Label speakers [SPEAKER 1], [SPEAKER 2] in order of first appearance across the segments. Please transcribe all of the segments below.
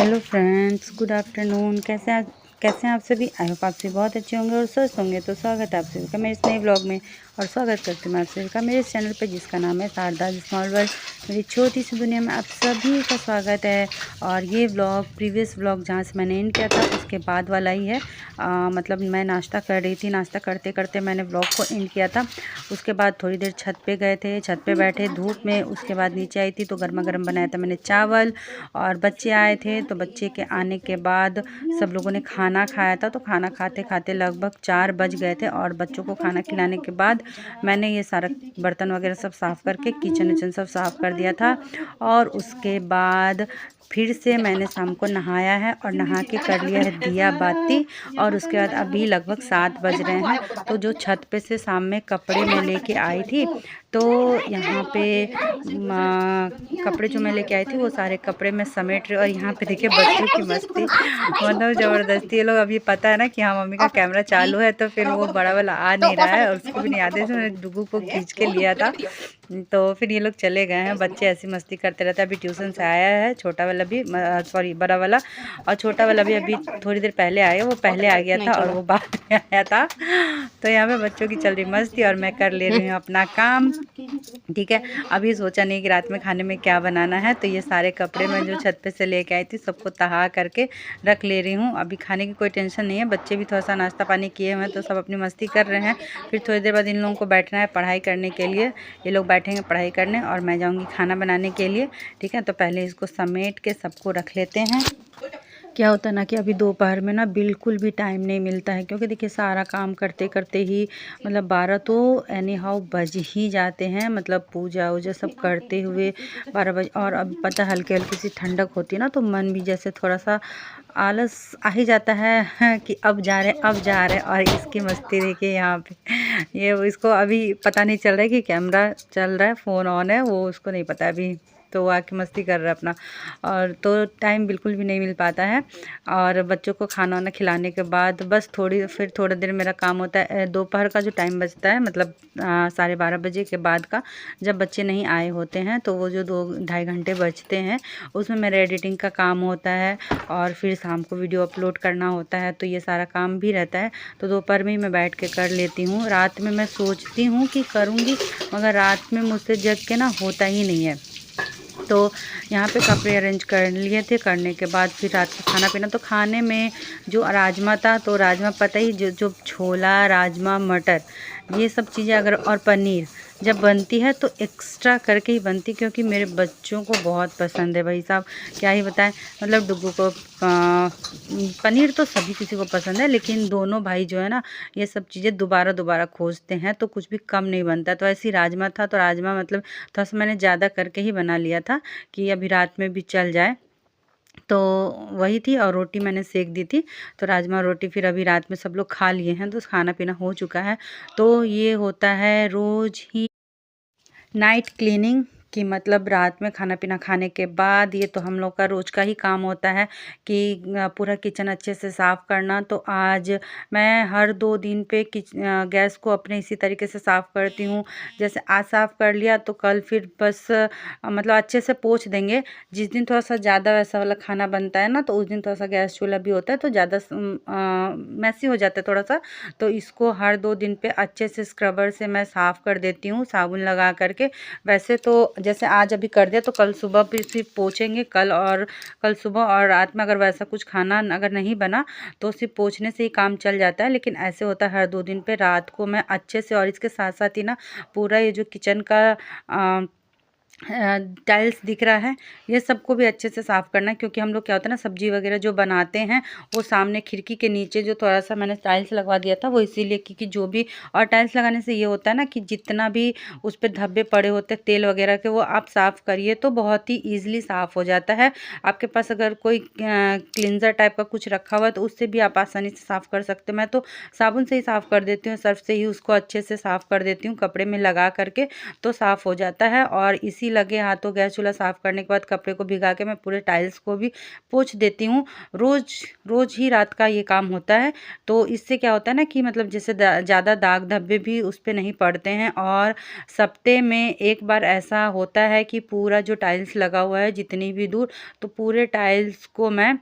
[SPEAKER 1] Hello friends, good afternoon. कैसे हैं आप सभी? आई होप आप सभी बहुत अच्छे होंगे और स्वस्थ होंगे। तो स्वागत है आप सभी का मेरे इस नए ब्लॉग में और स्वागत करती हूँ मैं आप सभी का मेरे इस चैनल पे जिसका नाम है शारदाज स्मॉल वर्ल्ड। मेरी छोटी सी दुनिया में आप सभी का स्वागत है। और ये ब्लॉग प्रीवियस ब्लॉग जहाँ से मैंने एंड किया था उसके बाद वाला ही है। मतलब मैं नाश्ता कर रही थी, नाश्ता करते करते मैंने ब्लॉग को एंड किया था। उसके बाद थोड़ी देर छत पे गए थे, छत पे बैठे धूप में। उसके बाद नीचे आई थी तो गर्मा गर्म बनाया था मैंने चावल। और बच्चे आए थे तो बच्चे के आने के बाद सब लोगों ने खाना खाया था। तो खाना खाते खाते लगभग 4 बज गए थे। और बच्चों को खाना खिलाने के बाद मैंने ये सारा बर्तन वगैरह सब साफ़ करके किचन विचन सब साफ़ कर दिया था। और उसके बाद फिर से मैंने शाम को नहाया है और नहा के कर लिया है दिया बाती। और उसके बाद अभी लगभग 7 बज रहे हैं। तो जो छत पे से शाम में कपड़े मैं लेके आई थी तो यहाँ पे कपड़े जो मैं लेके आई थी वो सारे कपड़े मैं समेट रही हूँ। और यहाँ पे देखिए बच्चों की मस्ती, मतलब ज़बरदस्ती। ये लोग अभी पता है ना कि हाँ मम्मी का कैमरा चालू है, तो फिर वो बड़ा वाला आ नहीं रहा है और उसको भी नहीं आते थे। मैंने डुगू को खींच के लिया था तो फिर ये लोग चले गए हैं। बच्चे ऐसी मस्ती करते रहते हैं। अभी ट्यूशन से आया है छोटा वाला भी, सॉरी बड़ा वाला, और छोटा वाला भी अभी थोड़ी देर पहले आया। वो पहले आ गया था और वो बाद में आया था। तो यहाँ पे बच्चों की चल रही मस्ती और मैं कर ले रही हूँ अपना काम। ठीक है, अभी सोचा नहीं कि रात में खाने में क्या बनाना है। तो ये सारे कपड़े मैं जो छत पे से लेके आई थी सबको तहा करके रख ले रही हूँ। अभी खाने की कोई टेंशन नहीं है। बच्चे भी थोड़ा सा नाश्ता पानी किए हुए हैं तो सब अपनी मस्ती कर रहे हैं। फिर थोड़ी देर बाद इन लोगों को बैठना है पढ़ाई करने के लिए। ये लोग बैठेंगे पढ़ाई करने और मैं जाऊँगी खाना बनाने के लिए। ठीक है, तो पहले इसको समेट के सबको रख लेते हैं। क्या होता है ना कि अभी दोपहर में ना बिल्कुल भी टाइम नहीं मिलता है, क्योंकि देखिए सारा काम करते करते ही मतलब 12 तो एनी हाउ बज ही जाते हैं। मतलब पूजा वूजा सब करते हुए 12 बजे। और अब पता हल्की हल्की सी ठंडक होती है ना तो मन भी जैसे थोड़ा सा आलस आ ही जाता है कि अब जा रहे अब जा रहे। और इसकी मस्ती देखिए यहाँ पे, ये इसको अभी पता नहीं चल रहा है कि कैमरा चल रहा है, फ़ोन ऑन है, वो उसको नहीं पता अभी। तो वो आके मस्ती कर रहा है अपना। और तो टाइम बिल्कुल भी नहीं मिल पाता है। और बच्चों को खाना वाना खिलाने के बाद बस फिर थोड़ा देर मेरा काम होता है। दोपहर का जो टाइम बचता है, मतलब 12:30 बजे के बाद का, जब बच्चे नहीं आए होते हैं तो वो जो 2-2.5 घंटे बचते हैं उसमें मेरा एडिटिंग का काम होता है। और फिर शाम को वीडियो अपलोड करना होता है, तो ये सारा काम भी रहता है। तो दोपहर में ही मैं बैठ के कर लेती हूँ। रात में मैं सोचती हूँ कि करूँगी, मगर रात में मुझसे जग के ना होता ही नहीं है। तो यहाँ पे कपड़े अरेंज कर लिए थे। करने के बाद फिर रात का खाना पीना। तो खाने में जो राजमा था, तो राजमा पता ही, जो जो छोला राजमा मटर ये सब चीज़ें अगर, और पनीर जब बनती है तो एक्स्ट्रा करके ही बनती, क्योंकि मेरे बच्चों को बहुत पसंद है भाई साहब। क्या ही बताएं, मतलब डुग्गू को पनीर तो सभी किसी को पसंद है, लेकिन दोनों भाई जो है ना ये सब चीज़ें दोबारा दोबारा खोजते हैं, तो कुछ भी कम नहीं बनता। तो ऐसी राजमा था, तो राजमा मतलब थोड़ा सा मैंने ज़्यादा करके ही बना लिया था कि अभी रात में भी चल जाए। तो वही थी, और रोटी मैंने सेक दी थी। तो राजमा रोटी फिर अभी रात में सब लोग खा लिए हैं, तो खाना पीना हो चुका है। तो ये होता है रोज़ ही नाइट क्लीनिंग, कि मतलब रात में खाना पीना खाने के बाद ये तो हम लोग का रोज़ का ही काम होता है कि पूरा किचन अच्छे से साफ़ करना। तो आज मैं हर 2 दिन पे गैस को अपने इसी तरीके से साफ़ करती हूँ। जैसे आज साफ़ कर लिया तो कल फिर बस मतलब अच्छे से पोंछ देंगे। जिस दिन थोड़ा सा ज़्यादा वैसा वाला खाना बनता है ना तो उस दिन थोड़ा सा गैस चूल्हा भी होता है तो ज़्यादा मैसी हो जाता है थोड़ा सा। तो इसको हर 2 दिन पे अच्छे से स्क्रबर से मैं साफ़ कर देती हूँ साबुन लगा करके। वैसे तो जैसे आज अभी कर दिया तो कल सुबह भी सिर्फ पोंछेंगे, कल सुबह और रात में अगर वैसा कुछ खाना अगर नहीं बना तो सिर्फ पोंछने से ही काम चल जाता है। लेकिन ऐसे होता है हर 2 दिन पे रात को मैं अच्छे से, और इसके साथ साथ ही ना पूरा ये जो किचन का टाइल्स दिख रहा है ये सबको भी अच्छे से साफ़ करना है। क्योंकि हम लोग क्या होता है ना सब्जी वगैरह जो बनाते हैं वो सामने खिड़की के नीचे जो थोड़ा सा मैंने टाइल्स लगवा दिया था वो इसीलिए, क्योंकि जो भी, और टाइल्स लगाने से ये होता है ना कि जितना भी उस पर धब्बे पड़े होते हैं तेल वगैरह के वो आप साफ़ करिए तो बहुत ही ईजिली साफ़ हो जाता है। आपके पास अगर कोई क्लिनज़र टाइप का कुछ रखा हुआ है तो उससे भी आप आसानी से साफ़ कर सकते हो। मैं तो साबुन से ही साफ़ कर देती हूँ, सर्फ से ही उसको अच्छे से साफ़ कर देती हूँ कपड़े में लगा करके, तो साफ़ हो जाता है। और इसी लगे हाथों गैस चूल्हा साफ़ करने के बाद कपड़े को भिगा के मैं पूरे टाइल्स को भी पोंछ देती हूँ। रोज़ ही रात का ये काम होता है। तो इससे क्या होता है ना कि मतलब जैसे ज़्यादा दाग धब्बे भी उस पे नहीं पड़ते हैं। और सप्ताह में एक बार ऐसा होता है कि पूरा जो टाइल्स लगा हुआ है जितनी भी दूर, तो पूरे टाइल्स को मैं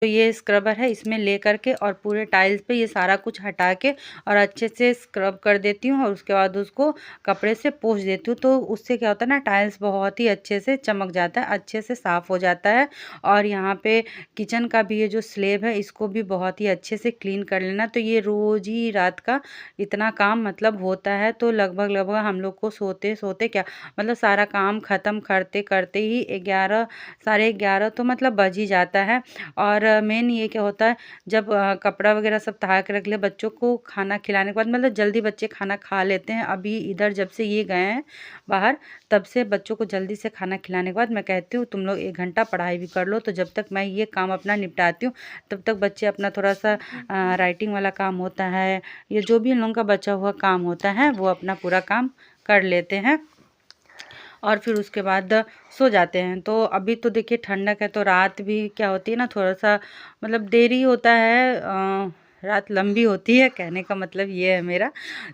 [SPEAKER 1] तो ये स्क्रबर है, इसमें ले करके और पूरे टाइल्स पे ये सारा कुछ हटा के और अच्छे से स्क्रब कर देती हूँ और उसके बाद उसको कपड़े से पोंछ देती हूँ। तो उससे क्या होता है ना, टाइल्स बहुत ही अच्छे से चमक जाता है, अच्छे से साफ़ हो जाता है। और यहाँ पे किचन का भी ये जो स्लेब है इसको भी बहुत ही अच्छे से क्लीन कर लेना। तो ये रोज़ ही रात का इतना काम मतलब होता है। तो लगभग हम लोग को सोते सोते क्या मतलब सारा काम ख़त्म करते करते ही 11 साढ़े 11 तो मतलब बज ही जाता है। और मेन ये क्या होता है, जब कपड़ा वगैरह सब तहा के रख ले, बच्चों को खाना खिलाने के बाद मतलब जल्दी बच्चे खाना खा लेते हैं। अभी इधर जब से ये गए हैं बाहर, तब से बच्चों को जल्दी से खाना खिलाने के बाद मैं कहती हूँ तुम लोग 1 घंटा पढ़ाई भी कर लो। तो जब तक मैं ये काम अपना निपटाती हूँ तब तक बच्चे अपना थोड़ा सा राइटिंग वाला काम होता है, ये जो भी इन लोगों का बचा हुआ काम होता है वो अपना पूरा काम कर लेते हैं और फिर उसके बाद सो जाते हैं। तो अभी तो देखिए ठंडक है, तो रात भी क्या होती है ना, थोड़ा सा मतलब देरी होता है, रात लंबी होती है, कहने का मतलब ये है मेरा।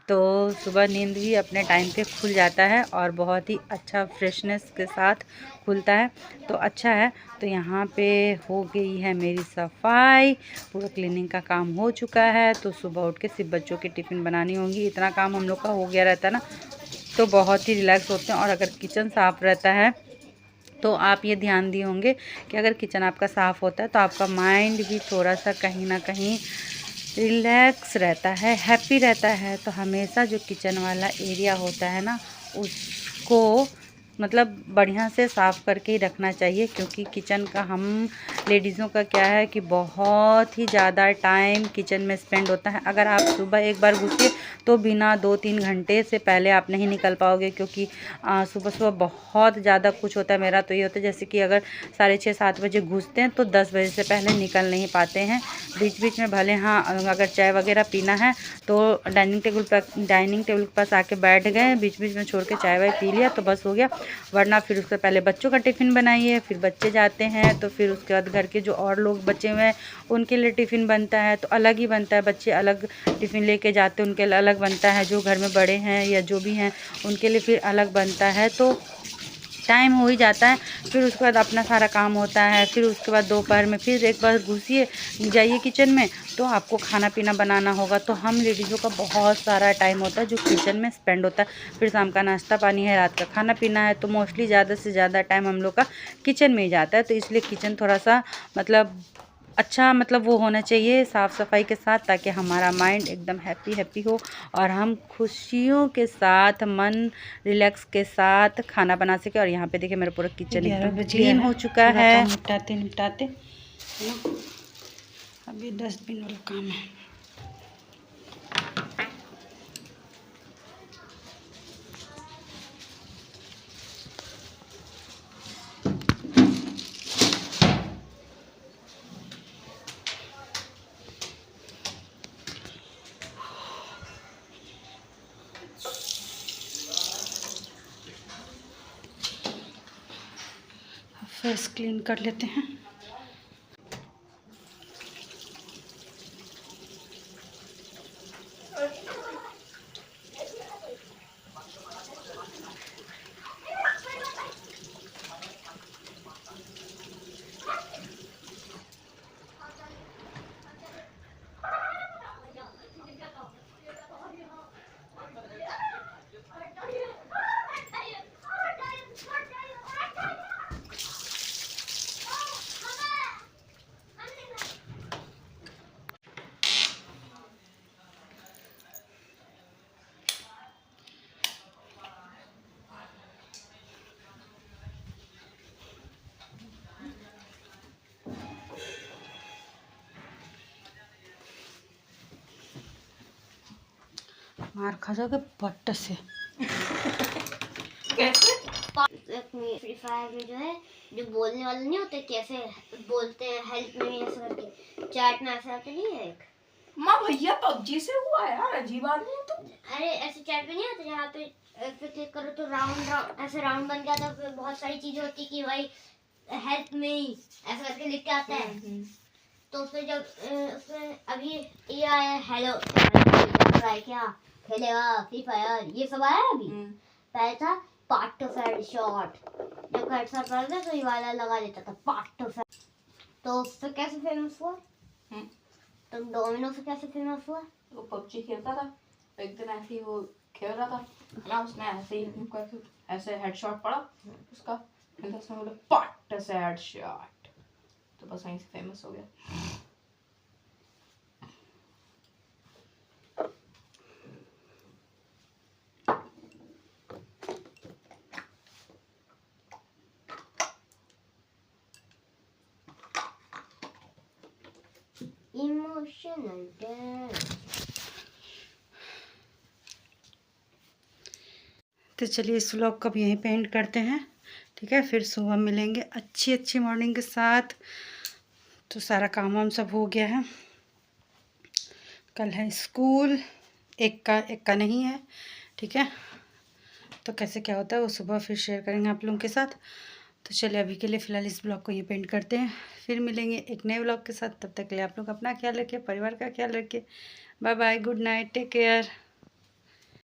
[SPEAKER 1] तो सुबह नींद भी अपने टाइम पे खुल जाता है और बहुत ही अच्छा फ्रेशनेस के साथ खुलता है, तो अच्छा है। तो यहाँ पे हो गई है मेरी सफाई, पूरा क्लीनिंग का काम हो चुका है। तो सुबह उठ के सिर्फ बच्चों की टिफ़िन बनानी होगी, इतना काम हम लोग का हो गया रहता है ना, तो बहुत ही रिलैक्स होते हैं। और अगर किचन साफ़ रहता है तो आप ये ध्यान दिए होंगे कि अगर किचन आपका साफ़ होता है तो आपका माइंड भी थोड़ा सा कहीं ना कहीं रिलैक्स रहता है, हैप्पी रहता है। तो हमेशा जो किचन वाला एरिया होता है ना, उसको मतलब बढ़िया से साफ़ करके ही रखना चाहिए, क्योंकि किचन का हम लेडीज़ों का क्या है कि बहुत ही ज़्यादा टाइम किचन में स्पेंड होता है। अगर आप सुबह एक बार घुसिए तो बिना 2-3 घंटे से पहले आप नहीं निकल पाओगे, क्योंकि सुबह बहुत ज़्यादा कुछ होता है। मेरा तो ये होता है जैसे कि अगर 6:30-7 बजे घुसते हैं तो 10 बजे से पहले निकल नहीं पाते हैं। बीच बीच में भले हाँ अगर चाय वगैरह पीना है तो डाइनिंग टेबल के पास आके बैठ गए, बीच बीच में छोड़ के चाय वाय पी लिया तो बस हो गया। वरना फिर उससे पहले बच्चों का टिफ़िन बनाइए, फिर बच्चे जाते हैं तो फिर उसके बाद घर के जो और लोग बचे हुए हैं उनके लिए टिफ़िन बनता है, तो अलग ही बनता है। बच्चे अलग टिफ़िन लेके जाते हैं, उनके लिए अलग बनता है। जो घर में बड़े हैं या जो भी हैं उनके लिए फिर अलग बनता है। तो टाइम हो ही जाता है। फिर उसके बाद अपना सारा काम होता है। फिर उसके बाद दोपहर में फिर एक बार घुसिए जाइए किचन में, तो आपको खाना पीना बनाना होगा। तो हम लेडीज़ों का बहुत सारा टाइम होता है जो किचन में स्पेंड होता है। फिर शाम का नाश्ता पानी है, रात का खाना पीना है, तो मोस्टली ज़्यादा से ज़्यादा टाइम हम लोग का किचन में ही जाता है। तो इसलिए किचन थोड़ा सा मतलब अच्छा मतलब वो होना चाहिए साफ़ सफाई के साथ, ताकि हमारा माइंड एकदम हैप्पी हैप्पी हो और हम खुशियों के साथ मन रिलैक्स के साथ खाना बना सके। और यहाँ पे देखिए मेरा पूरा किचन एकदम क्लीन हो चुका है। निपटाते निपटाते ना अभी डस्टबिन वाला काम है। फेस क्लीन कर लेते हैं। मार खा जाओगे पट्ट से।
[SPEAKER 2] कैसे?
[SPEAKER 3] फ्री फायर में जो है, जो बोलने वाले नहीं होते, कैसे बोलते हैं हेल्प मी ऐसे करके, चैट में ऐसा आते नहीं है एक।
[SPEAKER 2] माँ भैया पबजी से हुआ यार, अजीब आदमी है तुम।
[SPEAKER 3] अरे ऐसे चैट में नहीं आते, यहाँ पे फिर क्लिक करो तो राउंड ऐसे राउंड बन जाता है, फिर बहुत सारी चीजें होती कि भाई हेल्प मी ऐसा करके लिख के आता है। तो उसमें जब उसमें अभी ये आया हेलो क्या खेलेगा फ्री फायर, ये सब आया अभी। पहले था पार्ट टू फेड शॉट, जब हेडशॉट पड़ गया तो ये वाला लगा देता था पार्ट टू फेड। तो उससे कैसे फेमस हुआ? तो डोमिनो से कैसे फेमस हुआ?
[SPEAKER 2] वो पबजी खेलता था, एक दिन ऐसे ही वो खेल रहा था ना, उसने ऐसे ही करके ऐसे हेडशॉट पड़ा उसका, फिर उसने बोला पट से हेडशॉट, तो बस वहीं से फेमस हो गया।
[SPEAKER 3] Emotional damage.
[SPEAKER 1] तो चलिए इस व्लॉग को अब यहीं पे एंड करते हैं, ठीक है। फिर सुबह मिलेंगे अच्छी मॉर्निंग के साथ। तो सारा काम वाम सब हो गया है, कल है स्कूल, एक का नहीं है, ठीक है। तो कैसे क्या होता है वो सुबह फिर शेयर करेंगे आप लोगों के साथ। तो चलिए अभी के लिए फ़िलहाल इस ब्लॉग को ये पेंट करते हैं, फिर मिलेंगे एक नए ब्लॉग के साथ। तब तक के लिए आप लोग अपना ख्याल रखिए, परिवार का ख्याल रखिए। Bye bye, good night, take care.